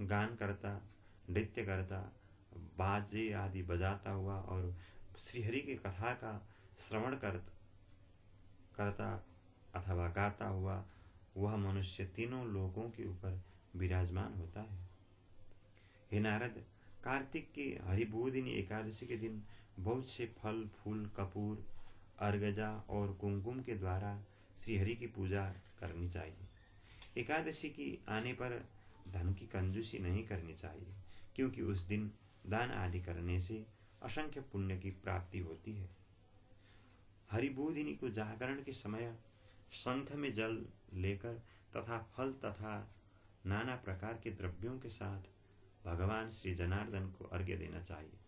गान करता, नृत्य करता, बाजे आदि बजाता हुआ और श्रीहरि की कथा का श्रवण करता अथवा गाता हुआ, वह मनुष्य तीनों लोकों के ऊपर विराजमान होता है। हे नारद, कार्तिक की हरिबोधिनी एकादशी के दिन बहुत से फल फूल कपूर अर्गजा और कुमकुम के द्वारा श्रीहरि की पूजा करनी चाहिए। एकादशी की आने पर धन की कंजूसी नहीं करनी चाहिए, क्योंकि उस दिन दान आदि करने से असंख्य पुण्य की प्राप्ति होती है। हरिबोधिनी को जागरण के समय शंख में जल लेकर तथा फल तथा नाना प्रकार के द्रव्यों के साथ भगवान श्री जनार्दन को अर्घ्य देना चाहिए।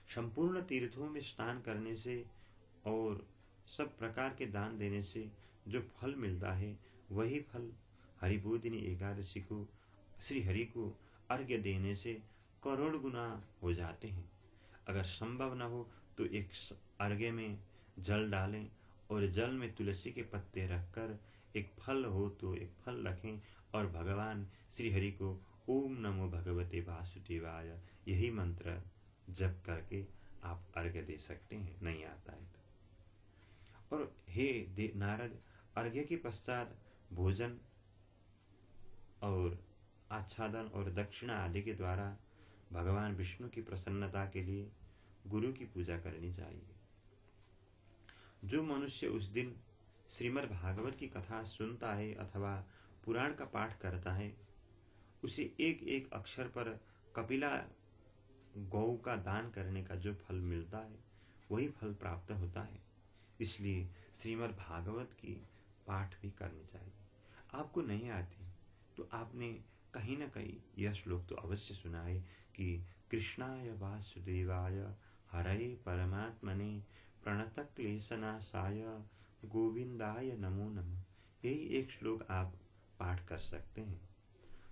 संपूर्ण तीर्थों में स्नान करने से और सब प्रकार के दान देने से जो फल मिलता है, वही फल हरिबोधिनी एकादशी को श्री हरि को अर्घ्य देने से करोड़ गुना हो जाते हैं। अगर संभव न हो तो एक अर्घ्य में जल डालें और जल में तुलसी के पत्ते रखकर एक फल हो तो एक फल रखें और भगवान श्री हरि को ओम नमो भगवते वासुदेवाय यही मंत्र जप करके आप अर्घ्य दे सकते हैं, नहीं आता है तो। और हे नारद, अर्घ्य के पश्चात भोजन और आच्छादन और दक्षिणा आदि के द्वारा भगवान विष्णु की प्रसन्नता के लिए गुरु की पूजा करनी चाहिए। जो मनुष्य उस दिन श्रीमद् भागवत की कथा सुनता है अथवा पुराण का पाठ करता है, उसे एक एक अक्षर पर कपिला गौ का दान करने का जो फल मिलता है, वही फल प्राप्त होता है। इसलिए श्रीमद् भागवत की पाठ भी करनी चाहिए। आपको नहीं आती तो आपने कहीं न कहीं यह श्लोक तो अवश्य सुना है कि कृष्णाय वासुदेवाय हरये परमात्मने प्रणतक्लेशनाशाय गोविंदाय नमो नमः, यही एक श्लोक आप पाठ कर सकते हैं।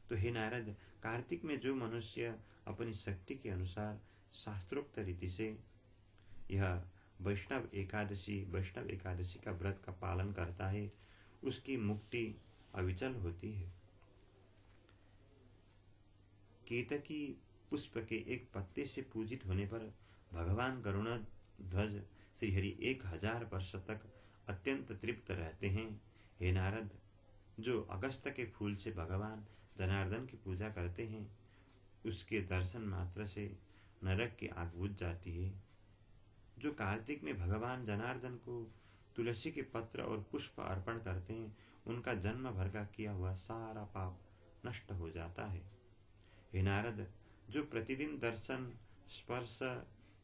तो हे नारद, कार्तिक में जो मनुष्य अपनी शक्ति के अनुसार शास्त्रोक्त रीति से यह वैष्णव एकादशी का व्रत का पालन करता है, उसकी मुक्ति अविचल होती है। केतकी पुष्प के एक पत्ते से पूजित होने पर भगवान गरुड़ध्वज श्रीहरि 1000 वर्ष तक अत्यंत तृप्त रहते हैं। हे नारद, जो अगस्त के फूल से भगवान जनार्दन की पूजा करते हैं, उसके दर्शन मात्र से नरक की आग बुझ जाती है। जो कार्तिक में भगवान जनार्दन को तुलसी के पत्र और पुष्प अर्पण करते हैं, उनका जन्म भर का किया हुआ सारा पाप नष्ट हो जाता है। हे नारद, जो प्रतिदिन दर्शन स्पर्श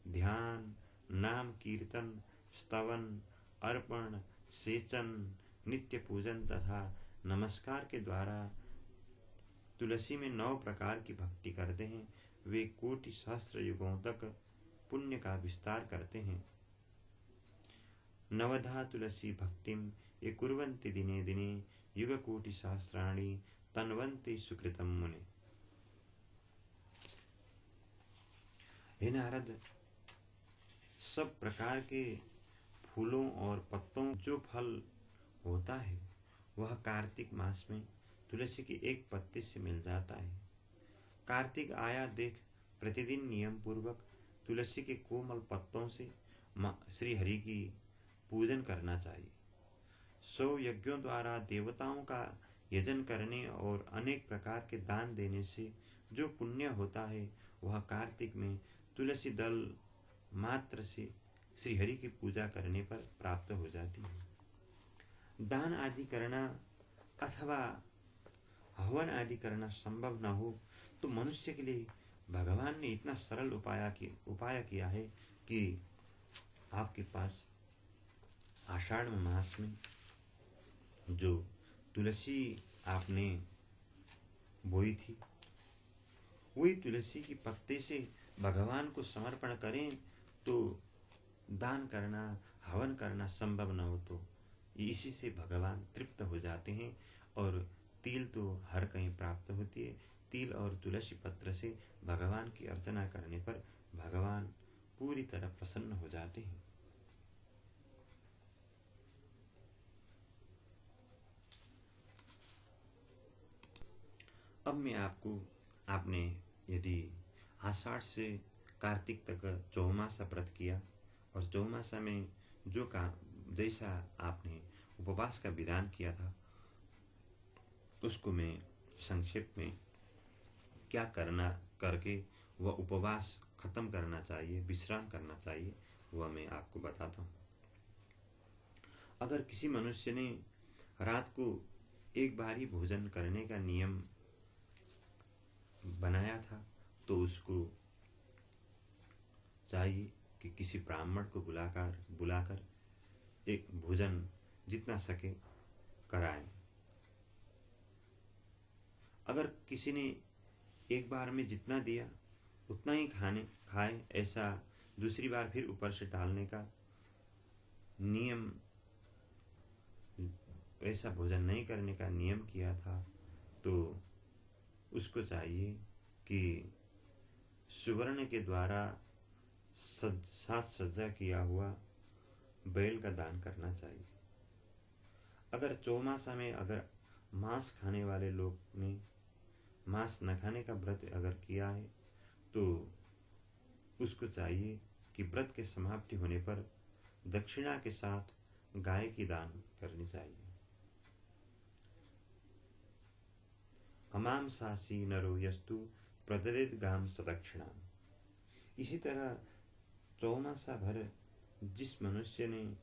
ध्यान नाम कीर्तन स्तवन अर्पण सेचन नित्य पूजन तथा नमस्कार के द्वारा तुलसी में 9 प्रकार की भक्ति करते हैं, वे कोटि सहस्त्र युगों तक पुण्य का विस्तार करते हैं। नवधा तुलसी भक्तिम ये कुर्वन्ति दिने दिने युग कोटि सहस्राणि तन्वन्ति सुकृतम मुने। हे नारद, सब प्रकार के फूलों और पत्तों जो फल होता है, वह कार्तिक मास में तुलसी के एक पत्ते से मिल जाता है। कार्तिक आया देख प्रतिदिन नियम पूर्वक तुलसी के कोमल पत्तों से श्री हरि की पूजन करना चाहिए। 100 यज्ञों द्वारा देवताओं का यजन करने और अनेक प्रकार के दान देने से जो पुण्य होता है, वह कार्तिक में तुलसी दल मात्र से श्री हरि की पूजा करने पर प्राप्त हो जाती है। दान आदि करना अथवा हवन आदि करना संभव न हो तो मनुष्य के लिए भगवान ने इतना सरल उपाय किया है कि आपके पास आषाढ़ मास में जो तुलसी आपने बोई थी, वही तुलसी की पत्ते से भगवान को समर्पण करें तो दान करना हवन करना संभव न हो तो इसी से भगवान तृप्त हो जाते हैं। और तिल तो हर कहीं प्राप्त होती है। तिल और तुलसी पत्र से भगवान की अर्चना करने पर भगवान पूरी तरह प्रसन्न हो जाते हैं। अब मैं आपने यदि आषाढ़ से कार्तिक तक चौमासा व्रत किया और चौमासा में जो जैसा आपने उपवास का विधान किया था, उसको मैं संक्षेप में क्या करना करके वह उपवास खत्म करना चाहिए, विश्राम करना चाहिए, वह मैं आपको बताता हूँ। अगर किसी मनुष्य ने रात को एक बार ही भोजन करने का नियम बनाया था तो उसको चाहिए कि किसी ब्राह्मण को बुलाकर एक भोजन जितना सके कराएं। अगर किसी ने एक बार में जितना दिया उतना ही खाए, ऐसा दूसरी बार फिर ऊपर से डालने का नियम, ऐसा भोजन नहीं करने का नियम किया था, तो उसको चाहिए कि सुवर्ण के द्वारा साज सज्जा किया हुआ बैल का दान करना चाहिए। अगर चौमासा में अगर मांस खाने वाले लोग ने मांस न खाने का व्रत अगर किया है तो उसको चाहिए कि व्रत के समाप्ति होने पर दक्षिणा के साथ गाय की दान करनी चाहिए। अमाम सासी नरो यस्तु प्रदरित गाम सदक्षिणा। इसी तरह चौमासा भर जिस मनुष्य ने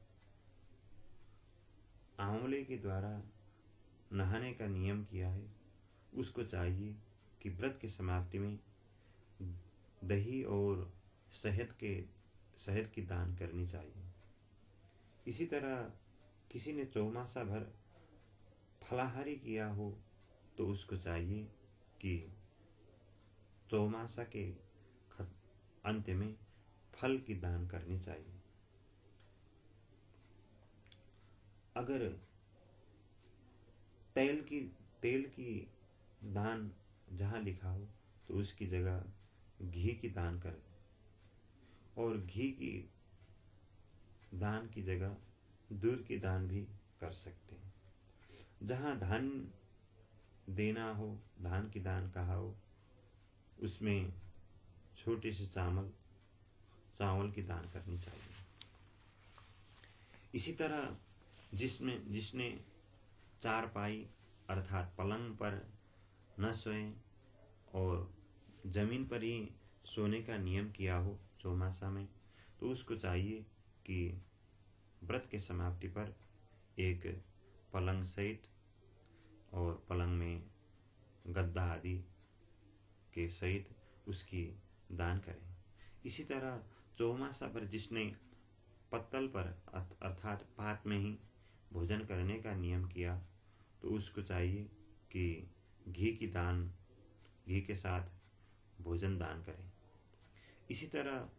आंवले के द्वारा नहाने का नियम किया है उसको चाहिए कि व्रत की समाप्ति में दही और शहद की दान करनी चाहिए। इसी तरह किसी ने चौमासा भर फलाहारी किया हो तो उसको चाहिए कि चौमासा के अंत में फल की दान करनी चाहिए। अगर तेल की दान जहाँ लिखा हो तो उसकी जगह घी की दान करें, और घी की दान की जगह दूध की दान भी कर सकते हैं। जहाँ धान देना हो, धान की दान कहा हो, उसमें छोटे से चावल की दान करनी चाहिए। इसी तरह जिसने चारपाई अर्थात पलंग पर न सोए और जमीन पर ही सोने का नियम किया हो चौमासा में, तो उसको चाहिए कि व्रत के समाप्ति पर एक पलंग सहित और पलंग में गद्दा आदि के सहित उसकी दान करें। इसी तरह चौमासा पर जिसने पत्तल पर अर्थात पात में ही भोजन करने का नियम किया तो उसको चाहिए कि घी के साथ भोजन दान करें। इसी तरह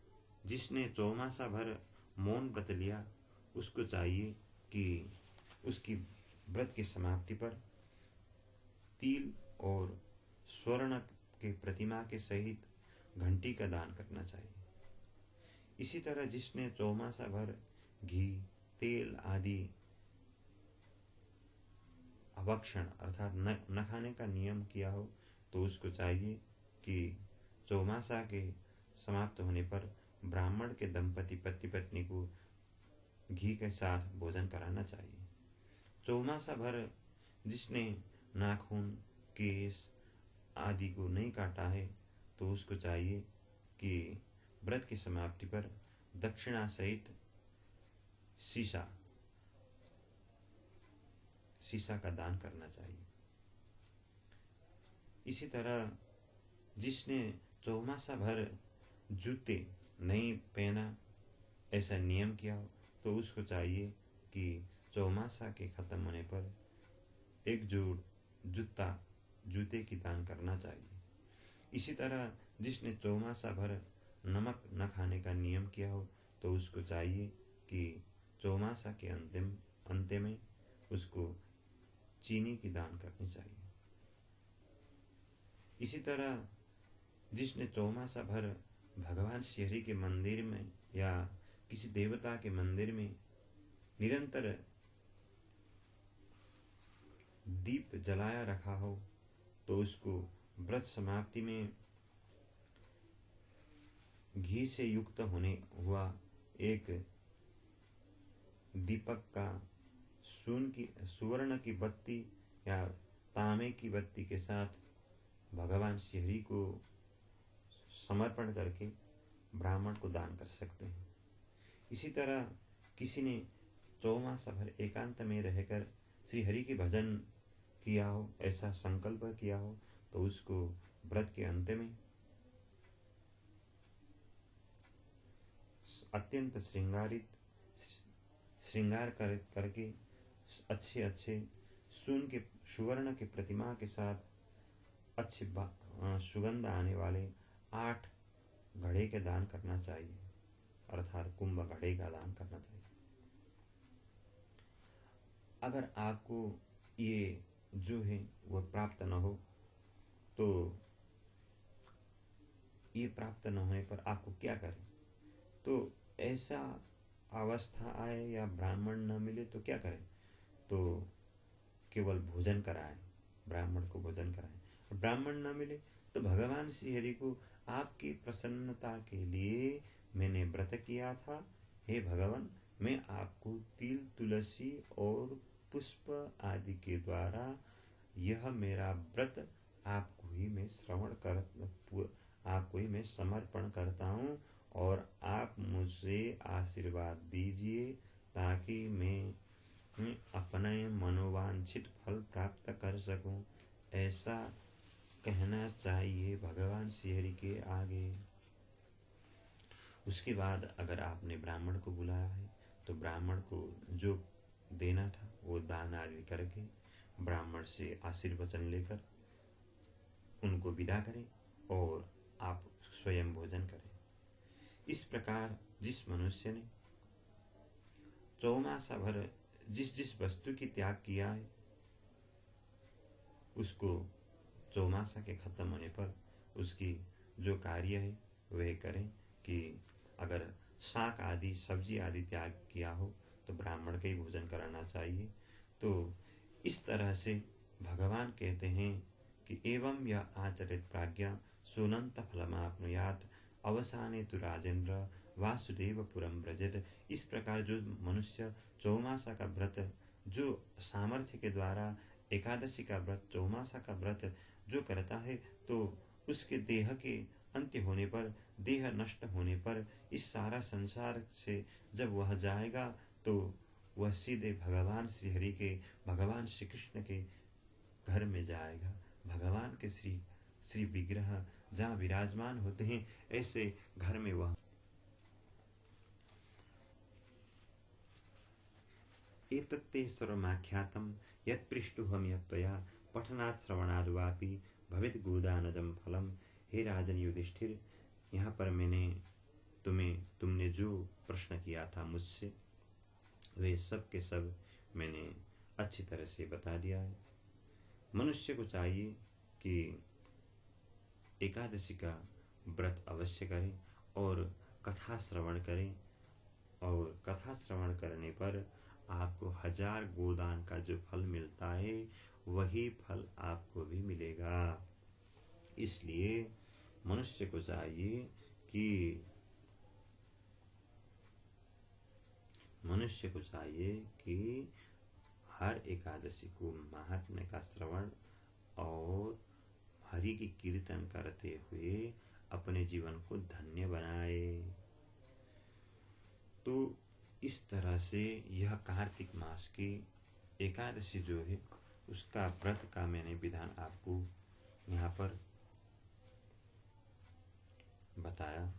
जिसने चौमासा भर मौन व्रत लिया उसको चाहिए कि उसकी व्रत की समाप्ति पर तिल और स्वर्ण के प्रतिमा के सहित घंटी का दान करना चाहिए। इसी तरह जिसने चौमासा भर घी, तेल आदि अभक्षण अर्थात न खाने का नियम किया हो तो उसको चाहिए कि चौमासा के समाप्त होने पर ब्राह्मण के दंपति पति पत्नी को घी के साथ भोजन कराना चाहिए। चौमासा भर जिसने नाखून, केस आदि को नहीं काटा है तो उसको चाहिए कि व्रत की समाप्ति पर दक्षिणा सहित शीशा का दान करना चाहिए। इसी तरह जिसने चौमासा भर जूते नहीं पहना ऐसा नियम किया हो तो उसको चाहिए कि चौमासा के खत्म होने पर एक जोड़ जूते की दान करना चाहिए। इसी तरह जिसने चौमासा भर नमक न खाने का नियम किया हो तो उसको चाहिए कि चौमासा के अंत में उसको चीनी की दान करनी चाहिए। इसी तरह जिसने चौमासा भर भगवान श्री के मंदिर में या किसी देवता के मंदिर में निरंतर दीप जलाया रखा हो तो उसको व्रत समाप्ति में घी से युक्त होने हुआ एक दीपक का सुवर्ण की बत्ती या तांबे की बत्ती के साथ भगवान श्री हरि को समर्पण करके ब्राह्मण को दान कर सकते हैं। इसी तरह किसी ने चौमासा भर एकांत में रहकर श्री हरि के भजन किया हो, ऐसा संकल्प किया हो, तो उसको व्रत के अंत में अत्यंत श्रृंगार करके अच्छे अच्छे सुवर्ण के प्रतिमा के साथ अच्छे सुगंध आने वाले 8 घड़े के दान करना चाहिए, अर्थात कुंभ घड़े का दान करना चाहिए। अगर आपको ये जो है वह प्राप्त न हो, तो ये प्राप्त न होने पर आपको क्या करें? तो ऐसा अवस्था आए या ब्राह्मण न मिले तो क्या करें? तो केवल भोजन कराएं, ब्राह्मण को भोजन कराएं। ब्राह्मण न मिले तो भगवान श्री हरि को आपकी प्रसन्नता के लिए मैंने व्रत किया था, हे भगवान, मैं आपको तिल, तुलसी और पुष्प आदि के द्वारा यह मेरा व्रत आपको ही मैं समर्पण करता हूँ, और आप मुझे आशीर्वाद दीजिए ताकि मैं अपने मनोवांछित फल प्राप्त कर सकूं। ऐसा कहना चाहिए भगवान श्री हरि के आगे। उसके बाद अगर आपने ब्राह्मण को बुलाया है तो ब्राह्मण को जो देना था वो दान आदि करके ब्राह्मण से आशीर्वचन लेकर उनको विदा करें और आप स्वयं भोजन करें। इस प्रकार जिस मनुष्य ने चौमासा भर जिस वस्तु की त्याग किया है, उसको चौमासा के खत्म होने पर उसकी जो कार्य है वह करें। कि अगर शाक आदि सब्जी आदि त्याग किया हो तो ब्राह्मण का ही भोजन कराना चाहिए। तो इस तरह से भगवान कहते हैं कि एवं यह आचरित प्राज्ञा सोनंत फलमाप्नुयात् अवसाने तु राजेंद्र वासुदेवपुरम व्रजेत। इस प्रकार जो मनुष्य चौमासा का व्रत जो सामर्थ्य के द्वारा एकादशी का व्रत, चौमासा का व्रत जो करता है, तो उसके देह के अंत्य होने पर, देह नष्ट होने पर, इस सारा संसार से जब वह जाएगा तो वह सीधे भगवान श्री हरि के, भगवान श्री कृष्ण के घर में जाएगा। भगवान के श्री विग्रह जहाँ विराजमान होते हैं, ऐसे घर में वह एतत्ते सर्वमाख्यातं यत्पृष्टुहं यत्त्वया पठनात् श्रवणाद् वापि भवेत् गोदानजं फलम। हे राजन युधिष्ठिर, यहाँ पर तुमने जो प्रश्न किया था मुझसे, वे सब के सब मैंने अच्छी तरह से बता दिया है। मनुष्य को चाहिए कि एकादशी का व्रत अवश्य करें और कथा श्रवण करें, और कथा श्रवण करने पर आपको 1000 गोदान का जो फल मिलता है वही फल आपको भी मिलेगा। इसलिए मनुष्य को चाहिए कि हर एकादशी को महात्म्य का श्रवण और हरि की कीर्तन करते हुए अपने जीवन को धन्य बनाए। तो इस तरह से यह कार्तिक मास की एकादशी जो है उसका व्रत का मैंने विधान आपको यहाँ पर बताया,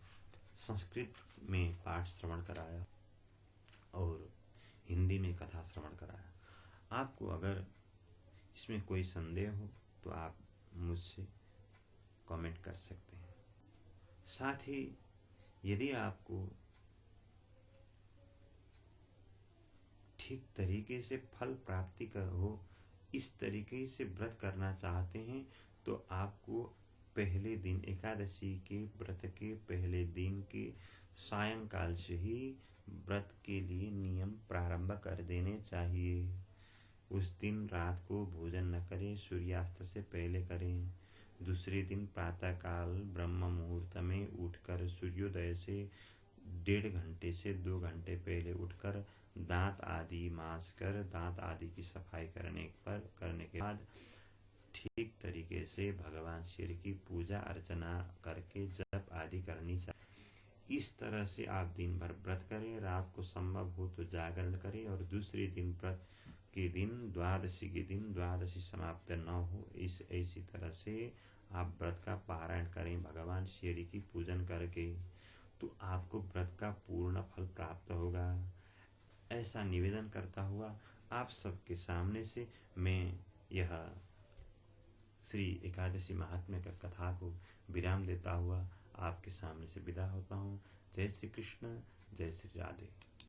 संस्कृत में पाठ श्रवण कराया और हिंदी में कथा श्रवण कराया। आपको अगर इसमें कोई संदेह हो तो आप मुझसे कमेंट कर सकते हैं। साथ ही यदि आपको ठीक तरीके से फल प्राप्ति का हो, इस तरीके से व्रत करना चाहते हैं, तो आपको पहले दिन, एकादशी के व्रत के पहले दिन के सायंकाल से ही व्रत के लिए नियम प्रारंभ कर देने चाहिए। उस दिन रात को भोजन न करें, सूर्यास्त से पहले करें। दूसरे दिन प्रातःकाल ब्रह्म मुहूर्त में उठकर सूर्योदय से 1.5 घंटे से 2 घंटे पहले उठकर दांत आदि मांस कर दांत आदि की सफाई करने के बाद ठीक तरीके से भगवान श्री की पूजा अर्चना करके जप आदि करनी चाहिए। इस तरह से आप दिन भर व्रत करें, रात को संभव हो तो जागरण करें, और दूसरे दिन व्रत के दिन, द्वादशी के दिन, द्वादशी समाप्त न हो, इसी तरह से आप व्रत का पारायण करें भगवान श्री की पूजन करके, तो आपको व्रत का पूर्ण फल प्राप्त होगा। ऐसा निवेदन करता हुआ आप सबके सामने से मैं यह श्री एकादशी महात्म्य का कथा को विराम देता हुआ आपके सामने से विदा होता हूँ। जय श्री कृष्ण, जय श्री राधे।